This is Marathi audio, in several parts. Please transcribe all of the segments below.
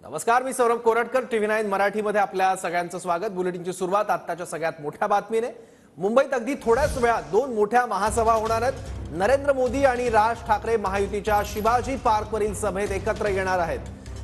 नमस्कार, मी सौरभ कोरटकर. TV9 मराठीमध्ये आपल्या सगळ्यांचं स्वागत. बुलेटिनची सुरुवात आत्ताच्या सगळ्यात मोठ्या बातमीने. मुंबईत अगदी थोड्याच वेळात दोन मोठ्या महासभा होणार आहेत. नरेंद्र मोदी आणि राज ठाकरे महायुतीच्या शिवाजी पार्कवरील सभेत एकत्र येणार आहेत.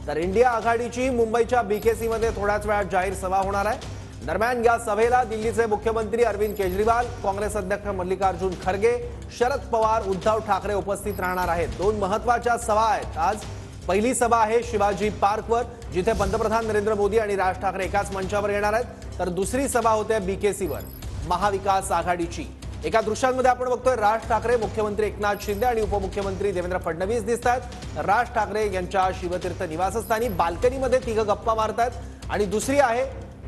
तर इंडिया आघाडीची मुंबईच्या BKC मध्ये थोड्याच वेळात जाहीर सभा होणार आहे. दरम्यान या सभेला दिल्लीचे मुख्यमंत्री अरविंद केजरीवाल, काँग्रेस अध्यक्ष मल्लिकार्जुन खरगे, शरद पवार, उद्धव ठाकरे उपस्थित राहणार आहेत. दोन महत्त्वाच्या सभा आहेत. आज पहिली सभा आहे शिवाजी पार्कवर, जिथे पंतप्रधान नरेंद्र मोदी आणि राज ठाकरे एकाच मंचावर येणार आहेत. तर दुसरी सभा होते BKC वर, महाविकास आघाडीची. एका दृश्यांमध्ये आपण बघतोय राज ठाकरे, मुख्यमंत्री एकनाथ शिंदे आणि उपमुख्यमंत्री देवेंद्र फडणवीस दिसतात. राज ठाकरे यांच्या शिवतीर्थ निवासस्थानी बाल्कनीमध्ये तिघं गप्पा मारतात. आणि दुसरी आहे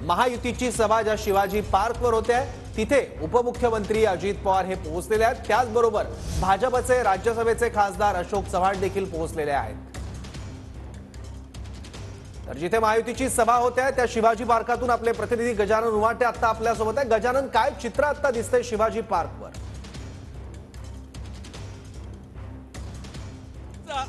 महायुतीची सभा, ज्या शिवाजी पार्कवर होते. तिथे उपमुख्यमंत्री अजित पवार हे पोहोचलेले आहेत. त्याचबरोबर भाजपचे राज्यसभेचे खासदार अशोक चव्हाण देखील पोहोचलेले आहेत. तर जिथे महायुतीची सभा होते त्या शिवाजी पार्कातून आपले प्रतिनिधी गजानन उमाटे आता आपल्या सोबत आहे. गजानन, काय चित्र आता दिसतंय शिवाजी पार्कवर?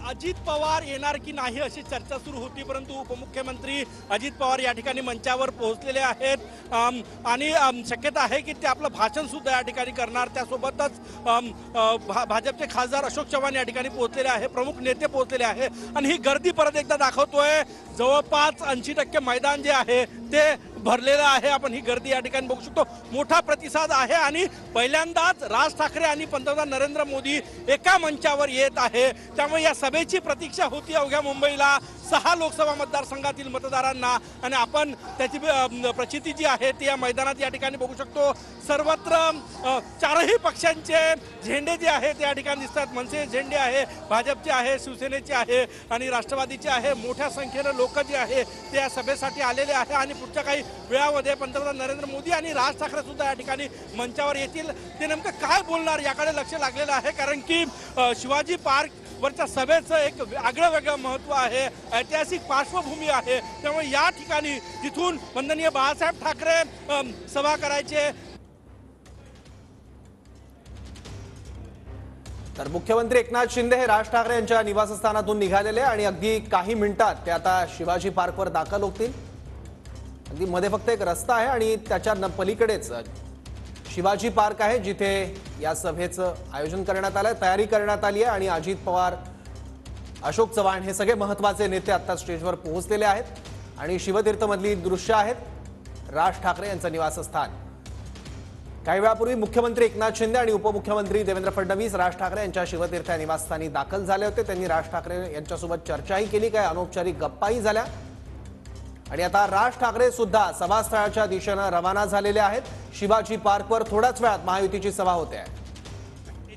अजित पवार येणार की नाही अशी चर्चा सुरू होती, परंतु उपमुख्यमंत्री अजित पवार या ठिकाणी मंचावर पोहोचलेले आहेत आणि शक्यता आहे की ते आपलं भाषण सुद्धा या ठिकाणी करणार. त्यासोबतच भाजपचे खासदार अशोक चव्हाण या ठिकाणी पोहोचलेले आहे, प्रमुख नेते पोहोचलेले आहे. आणि ही गर्दी परत एकदा दाखवतोय, जवळपास 80% मैदान जे आहे ते भरलेलं आहे. आपण ही गर्दी या ठिकाणी बघू शकतो. मोठा प्रतिसाद आहे आणि पहिल्यांदाच राज ठाकरे आणि पंतप्रधान नरेंद्र मोदी एका मंचावर येत आहे. त्यामुळे या सभेची प्रतीक्षा होती अवघ्या मुंबईला, 6 लोकसभा मतदारसंघातील मतदारांना. आणि आपण त्याची प्रचिती जी आहे ती या मैदानात या ठिकाणी बघू शकतो. सर्वत्र चारही पक्षांचे झेंडे जे आहेत ते या ठिकाणी दिसतात. मनसे झेंडे आहे, भाजपचे आहे, शिवसेनेचे आहे आणि राष्ट्रवादीचे आहे. मोठ्या संख्येने लोक जे आहे ते या सभेसाठी आलेले आहे. आणि पुढच्या काही वेळामध्ये पंतप्रधान नरेंद्र मोदी आणि राज ठाकरे सुद्धा या ठिकाणी मंचावर येतील. ते नेमकं काय बोलणार याकडे लक्ष लागलेलं आहे, कारण की शिवाजी पार्क वरच्या सभेचं एक आगळं वेगळं महत्त्व आहे, ऐतिहासिक पार्श्वभूमी आहे. त्यामुळे या ठिकाणी जिथून वंदनीय बाळासाहेब ठाकरे सभा करायचे. तर मुख्यमंत्री एकनाथ शिंदे हे राज ठाकरे यांच्या निवासस्थानातून निघालेले आणि अगदी काही मिनिटात ते आता शिवाजी पार्कवर दाखल होतील. अगदी मध्ये फक्त एक रस्ता आहे आणि त्याच्या पलीकडेच शिवाजी पार्क आहे, जिथे या सभेचं आयोजन करण्यात आलंय, तयारी करण्यात आली आहे. आणि अजित पवार, अशोक चव्हाण हे सगळे महत्त्वाचे नेते आता स्टेजवर पोहोचलेले आहेत. आणि शिवतीर्थमधली दृश्य आहेत, राज ठाकरे यांचं निवासस्थान. काही वेळापूर्वी मुख्यमंत्री एकनाथ शिंदे आणि उपमुख्यमंत्री देवेंद्र फडणवीस राज ठाकरे यांच्या शिवतीर्थ निवासस्थानी दाखल झाले होते. त्यांनी राज ठाकरे यांच्यासोबत चर्चाही केली, काही अनौपचारिक गप्पाही झाल्या. आणि आता राज ठाकरे सुद्धा सभास्थळाच्या दिशेने रवाना झालेले आहेत. शिवाजी पार्कवर थोड्याच वेळात महायुतीची सभा होते आहे.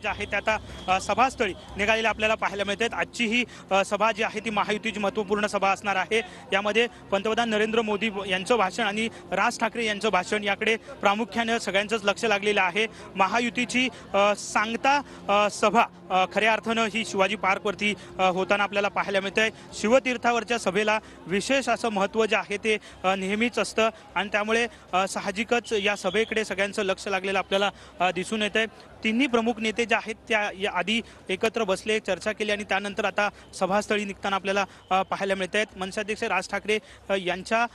आहे ते आता सभास्थळी निघालेले आपल्याला पाहायला मिळतात. आजची ही सभा जी आहे ती महायुतीची महत्त्वपूर्ण सभा असणार आहे. यामध्ये पंतप्रधान नरेंद्र मोदी यांचं भाषण आणि राज ठाकरे यांचं भाषण याकडे प्रामुख्याने सगळ्यांचंच लक्ष लागलेलं आहे. महायुतीची सांगता सभा खऱ्या अर्थानं ही शिवाजी पार्कवरती होताना आपल्याला पाहायला मिळत आहे. शिवतीर्थावरच्या सभेला विशेष असं महत्त्व जे आहे ते नेहमीच असतं आणि त्यामुळे साहजिकच या सभेकडे सगळ्यांचं लक्ष लागलेलं आपल्याला दिसून येत आहे. तिन्ही प्रमुख नेते जे आहेत त्या आधी एकत्र बसले, चर्चा केली आणि त्यानंतर आता सभास्थळी निघताना आपल्याला पाहायला मिळत आहेत. मनसेअध्यक्ष राज ठाकरे यांच्या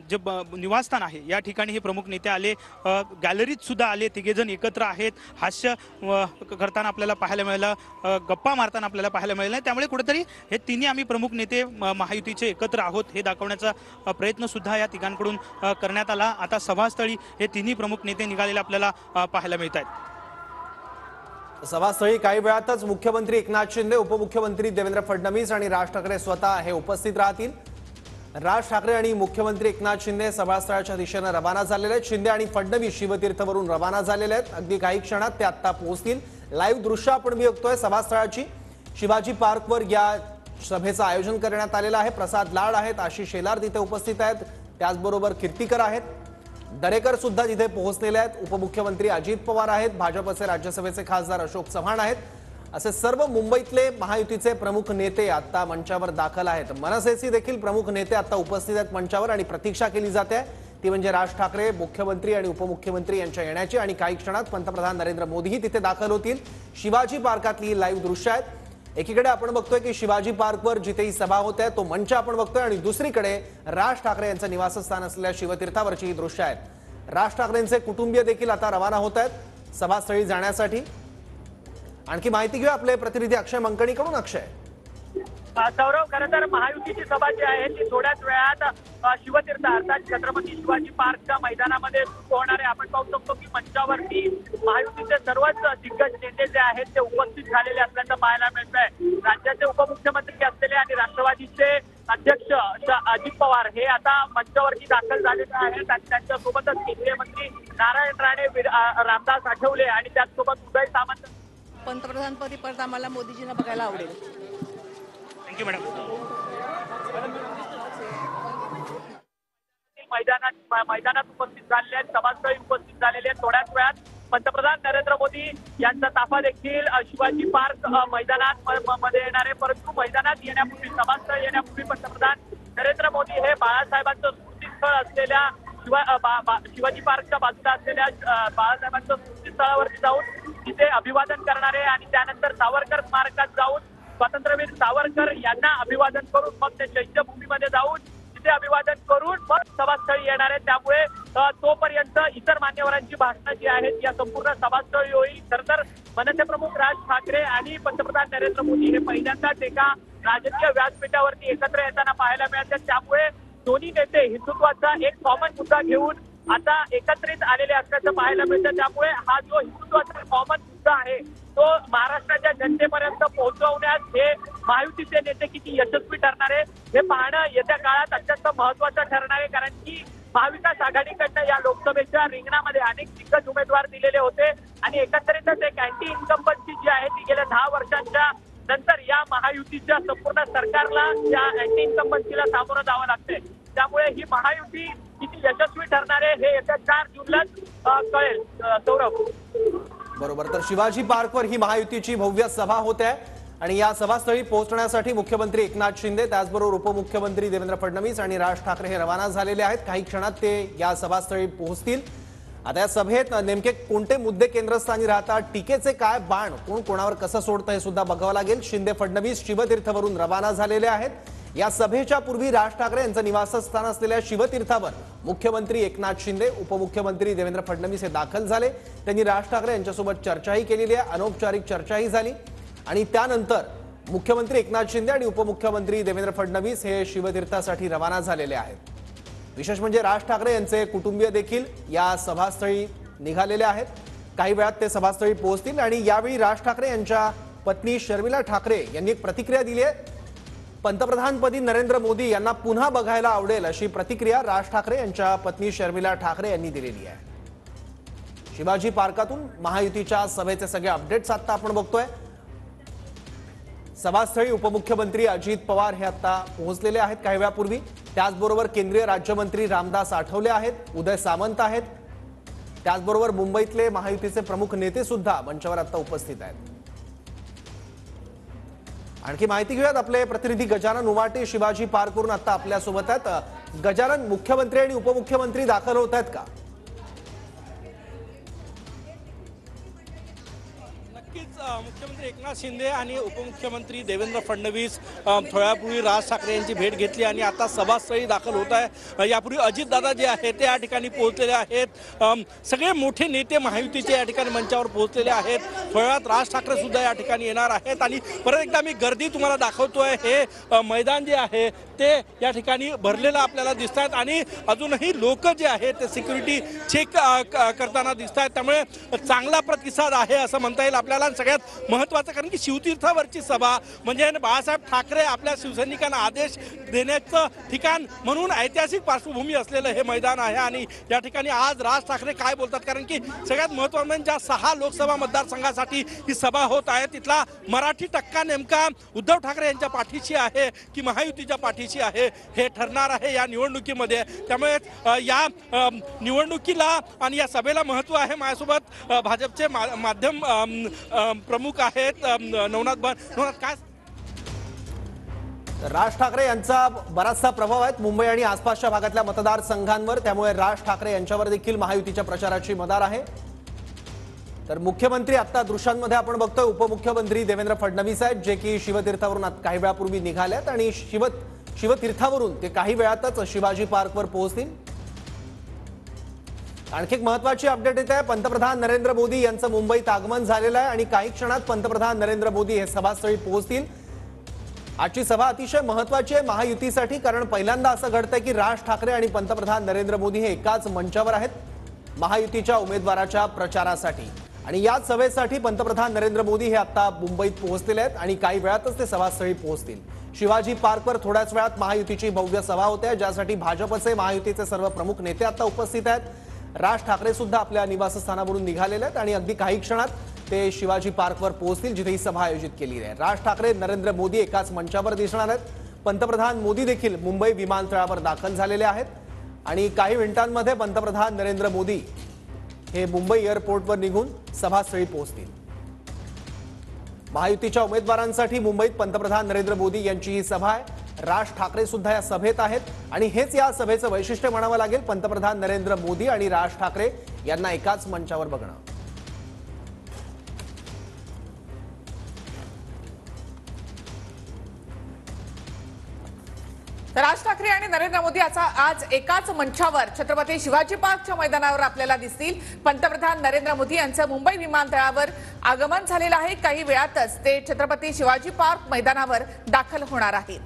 जे निवासस्थान आहे या ठिकाणी हे प्रमुख नेते आले, गॅलरीत सुद्धा आले. तिघेजण एकत्र आहेत, हास्य करताना आपल्याला पाहायला मिळालं, गप्पा मारताना आपल्याला पाहायला मिळालं. त्यामुळे कुठेतरी हे तिन्ही आम्ही प्रमुख नेते महायुतीचे एकत्र आहोत हे दाखवण्याचा प्रयत्न सुद्धा या तिघांकडून करण्यात आला. आता सभास्थळी हे तिन्ही प्रमुख नेते निघालेले आपल्याला पाहायला मिळत आहेत. सभास्थळी काही वेळातच मुख्यमंत्री एकनाथ शिंदे, उपमुख्यमंत्री देवेंद्र फडणवीस आणि राज ठाकरे स्वतः हे उपस्थित राहतील. राज ठाकरे आणि मुख्यमंत्री एकनाथ शिंदे सभास्थळाच्या दिशेने रवाना झालेले आहेत. शिंदे आणि फडणवीस शिवतीर्थवरून रवाना झालेले आहेत. अगदी काही क्षणात ते आता पोहोचतील. लाईव्ह दृश्य आपण बघतोय सभास्थळाची. शिवाजी पार्कवर या सभेचं आयोजन करण्यात आलेलं आहे. प्रसाद लाड आहेत, आशिष शेलार तिथे उपस्थित आहेत, त्याचबरोबर कीर्तिकर आहेत, दरेकर सुद्धा तिथे पोहोचलेले आहेत. उपमुख्यमंत्री अजित पवार आहेत, भाजपचे राज्यसभेचे खासदार अशोक चव्हाण आहेत. असे सर्व मुंबईतले महायुतीचे प्रमुख नेते आता मंचावर दाखल आहेत. मनसेचे देखील प्रमुख नेते आता उपस्थित आहेत मंचावर आणि प्रतीक्षा केली जाते ती म्हणजे राज ठाकरे, मुख्यमंत्री आणि उपमुख्यमंत्री यांच्या येण्याची. आणि काही क्षणात पंतप्रधान नरेंद्र मोदीही तिथे दाखल होतील. शिवाजी पार्कातली लाईव्ह दृश्य आहेत. एकीकडे आपण बघतोय की शिवाजी पार्कवर जिथे ही सभा होत आहे तो मंच आपण बघतोय आणि दुसरीकडे राज ठाकरे यांचं निवासस्थान असलेल्या शिवतीर्थावरची ही दृश्य आहेत। राज ठाकरेंचे कुटुंबीय देखील आता रवाना होत आहेत सभास्थळी जाण्यासाठी। आणखी माहिती घेऊया आपले प्रतिनिधी अक्षय मंकणीकडून। अक्षय, सौरव, खरं तर महायुतीची सभा जी आहे ती थोड्याच वेळात शिवतीर्थ अर्थात छत्रपती शिवाजी पार्कच्या मैदानामध्ये सुरू होणार आहे। आपण पाहू शकतो की मंचावरती महायुतीचे सर्वच दिग्गज नेते जे आहेत ते उपस्थित झालेले असल्याचं पाहायला मिळत आहे। राज्याचे उपमुख्यमंत्री असलेले आणि राष्ट्रवादीचे अध्यक्ष अजित पवार हे आता मंचावरती दाखल झालेले आहेत आणि त्यांच्यासोबतच केंद्रीय मंत्री नारायण राणे, रामदास आठवले आणि त्याचसोबत उदय सामंत। पंतप्रधानपदी परत आम्हाला मोदीजींना बघायला आवडेल। Thank you madam. मैदानात उपस्थित झालेले आहेत, सभास्थळी उपस्थित झालेले आहेत। थोड्याच वेळात पंतप्रधान नरेंद्र मोदी यांचा ताफा देखील शिवाजी पार्क मैदानात मध्ये येणार आहे। परंतु मैदानात येण्यापूर्वी, सभास्थळी येण्यापूर्वी पंतप्रधान नरेंद्र मोदी हे बाळासाहेबांचं स्मृतीस्थळ असलेल्या शिवाजी पार्कच्या बाजूला असलेल्या बाळासाहेबांच्या स्मृतीस्थळावरती जाऊन तिथे अभिवादन करणार आहे आणि त्यानंतर सावरकर स्मारकात जाऊन स्वातंत्र्यवीर सावरकर यांना अभिवादन करून मग ते चैत्यभूमीमध्ये जाऊन तिथे अभिवादन करून मग सभास्थळी येणार आहे। त्यामुळे तोपर्यंत इतर मान्यवरांची भाषणं जी आहेत या संपूर्ण सभास्थळी होईल। खरं तर मनसे प्रमुख राज ठाकरे आणि पंतप्रधान नरेंद्र मोदी हे पहिल्यांदाच एका राजकीय व्यासपीठावरती एकत्र येताना पाहायला मिळतात। त्यामुळे दोन्ही नेते हिंदुत्वाचा एक कॉमन मुद्दा घेऊन आता एकत्रित आलेले असल्याचं पाहायला मिळतं। त्यामुळे हा जो हिंदुत्वाचा कॉमन मुद्दा आहे तो महाराष्ट्राच्या जनतेपर्यंत पोहोचवण्यास हे महायुतीचे नेते किती यशस्वी ठरणार आहे हे पाहणं येत्या काळात अत्यंत महत्त्वाचं ठरणार आहे। कारण की महाविकास आघाडीकडनं या लोकसभेच्या रिंगणामध्ये अनेक दिग्गज उमेदवार दिलेले होते आणि एकंदरीतच एक अँटी इन्कम्बन्सी जी आहे ती गेल्या 10 वर्षांच्या नंतर या महायुतीच्या संपूर्ण सरकारला या अँटी इन्कम्बन्सीला सामोरं जावं लागतंय। त्यामुळे ही महायुती किती यशस्वी ठरणार आहे हे येत्या 4 जूनलाच कळेल। सौरभ, बरोबर, तर शिवाजी पार्कवर ही महायुतीची भव्य सभा होत आहे आणि या सभास्थळी पोहोचण्यासाठी मुख्यमंत्री एकनाथ शिंदे, त्याचबरोबर उपमुख्यमंत्री देवेंद्र फडणवीस आणि राज ठाकरे हे रवाना झालेले आहेत। काही क्षणात ते या सभास्थळी पोहोचतील। आता या सभेत नेमके कोणते मुद्दे केंद्रस्थानी राहतात, टीकेचे काय बाण कोण कोणावर कसं सोडतं हे सुद्धा बघावं लागेल। शिंदे फडणवीस शिवतीर्थवरून रवाना झालेले आहेत। या सभेच्या पूर्वी राज ठाकरे यांचं निवासस्थान असलेल्या शिवतीर्थावर मुख्यमंत्री एकनाथ शिंदे, उपमुख्यमंत्री देवेंद्र फडणवीस हे दाखल झाले। त्यांनी राज ठाकरे यांच्यासोबत चर्चाही केलेली आहे, अनौपचारिक चर्चाही झाली आणि त्यानंतर मुख्यमंत्री एकनाथ शिंदे आणि उपमुख्यमंत्री देवेंद्र फडणवीस हे शिवतीर्थासाठी रवाना झालेले आहेत। विशेष म्हणजे राज ठाकरे यांचे कुटुंबीय देखील या सभास्थळी निघालेले आहेत। काही वेळात ते सभास्थळी पोहोचतील आणि यावेळी राज ठाकरे यांच्या पत्नी शर्मिला ठाकरे यांनी एक प्रतिक्रिया दिली आहे। पंतप्रधानपदी नरेंद्र मोदी यांना पुन्हा बघायला आवडेल अशी प्रतिक्रिया राज ठाकरे यांच्या पत्नी शर्मिला ठाकरे यांनी दिलेली आहे। शिवाजी पार्कातून महायुतीच्या सभेचे सगळे अपडेट्स आता आपण बघतोय। सभास्थळी उपमुख्यमंत्री अजित पवार हे आता पोहोचलेले आहेत काही वेळापूर्वी। त्याचबरोबर केंद्रीय राज्यमंत्री रामदास आठवले आहेत, उदय सामंत आहेत, त्याचबरोबर मुंबईतले महायुतीचे प्रमुख नेते सुद्धा मंचावर आता उपस्थित आहेत। आणखी माहिती घेऊयात, आपले प्रतिनिधी गजानन उमाटे शिवाजी पार्कवरून आता आपल्या सोबत आहेत। गजानन, मुख्यमंत्री आणि उपमुख्यमंत्री दाखल होत आहेत का? मुख्यमंत्री एकनाथ शिंदे आणि उपमुख्यमंत्री देवेंद्र फडणवीस थोड्यापूर्वी राज ठाकरे यांची भेट घेतली आणि आता सभास्थळी दाखल होत आहे। यापूर्वी अजितदादा जे आहेत ते या ठिकाणी पोहोचलेले आहेत। सगळे मोठे नेते महायुतीचे या ठिकाणी मंचावर पोहोचलेले आहेत। थोड्यात राज ठाकरे सुद्धा या ठिकाणी येणार आहेत आणि परत एकदा मी गर्दी तुम्हाला दाखवतोय। हे मैदान जे आहे ते या ठिकाणी भरलेलं आपल्याला दिसत आहेत आणि अजूनही लोक जे आहेत ते सिक्युरिटी चेक करताना दिसत आहेत। त्यामुळे चांगला प्रतिसाद आहे असं म्हणता येईल आपल्याला। सगळ्यात महत्त्वाचं कारण की शिवतीर्थावरची सभा म्हणजे बाळासाहेब ठाकरे आपल्या शिवसैनिकांना आदेश देण्याचं ठिकाण म्हणून ऐतिहासिक पार्श्वभूमी असलेलं हे मैदान आहे आणि या ठिकाणी आज राज ठाकरे काय बोलतात, कारण की सगळ्यात महत्त्वाचं म्हणजे ज्या 6 लोकसभा मतदारसंघासाठी ही सभा होत आहे तिथला मराठी टक्का नेमका उद्धव ठाकरे यांच्या पाठीशी आहे की महायुतीच्या पाठीशी आहे हे ठरणार आहे या निवडणुकीमध्ये। त्यामुळे या निवडणुकीला आणि या सभेला महत्त्व आहे। माझ्यासोबत भाजपचे माध्यम प्रमुख आहेत नवनाथ काय? राज ठाकरे यांचा बराचसा प्रभाव आहे मुंबई आणि आसपासच्या भागातल्या मतदारसंघांवर, त्यामुळे राज ठाकरे यांच्यावर देखील महायुतीच्या प्रचाराची मदार आहे। तर तर मुख्यमंत्री आता दृश्यांमध्ये आपण बघतोय उपमुख्यमंत्री देवेंद्र फडणवीस आहेत, जे की शिवतीर्थावरून काही वेळापूर्वी निघालेत आणि शिवतीर्थावरून ते काही वेळातच शिवाजी पार्कवर पोहोचतील. आणखी एक महत्त्वाची अपडेट येत आहे. पंतप्रधान नरेंद्र मोदी यांचं मुंबईत आगमन झालेलं आहे आणि काही क्षणात पंतप्रधान नरेंद्र मोदी हे सभास्थळी पोहोचतील. आजची सभा अतिशय महत्त्वाची आहे महायुतीसाठी, कारण पहिल्यांदा असं घडतंय की राज ठाकरे आणि पंतप्रधान नरेंद्र मोदी हे एकाच मंचावर आहेत महायुतीच्या उमेदवाराच्या प्रचारासाठी. आणि याच सभेसाठी पंतप्रधान नरेंद्र मोदी हे आता मुंबईत पोहोचलेले आहेत आणि काही वेळातच ते सभास्थळी पोहोचतील. शिवाजी पार्कवर थोड्याच वेळात महायुतीची भव्य सभा होते, ज्यासाठी भाजपचे महायुतीचे सर्व प्रमुख नेते आता उपस्थित आहेत. राज ठाकरे सुद्धा आपल्या निवासस्थानावरून निघालेले आहेत आणि अगदी काही क्षणात ते शिवाजी पार्कवर पोहोचतील, जिथे ही सभा आयोजित केली आहे. राज ठाकरे, नरेंद्र मोदी एकाच मंचावर दिसणार आहेत. पंतप्रधान मोदी देखील मुंबई विमानतळावर दाखल झालेले आहेत आणि काही मिनिटांमध्ये पंतप्रधान नरेंद्र मोदी हे मुंबई एअरपोर्टवर निघून सभास्थळी पोहोचतील. महायुतीच्या उमेदवारांसाठी मुंबईत पंतप्रधान नरेंद्र मोदी यांची ही सभा आहे. राज ठाकरे सुद्धा या सभेत आहेत आणि हेच या सभेचं वैशिष्ट्य म्हणावं लागेल. पंतप्रधान नरेंद्र मोदी आणि राज ठाकरे यांना एकाच मंचावर बघणं. राज ठाकरे आणि नरेंद्र मोदी आज एकाच मंचावर छत्रपती शिवाजी पार्कच्या मैदानावर आपल्याला दिसतील. पंतप्रधान नरेंद्र मोदी यांचं मुंबई विमानतळावर आगमन झालेलं आहे. काही वेळातच ते छत्रपती शिवाजी पार्क मैदानावर दाखल होणार आहेत.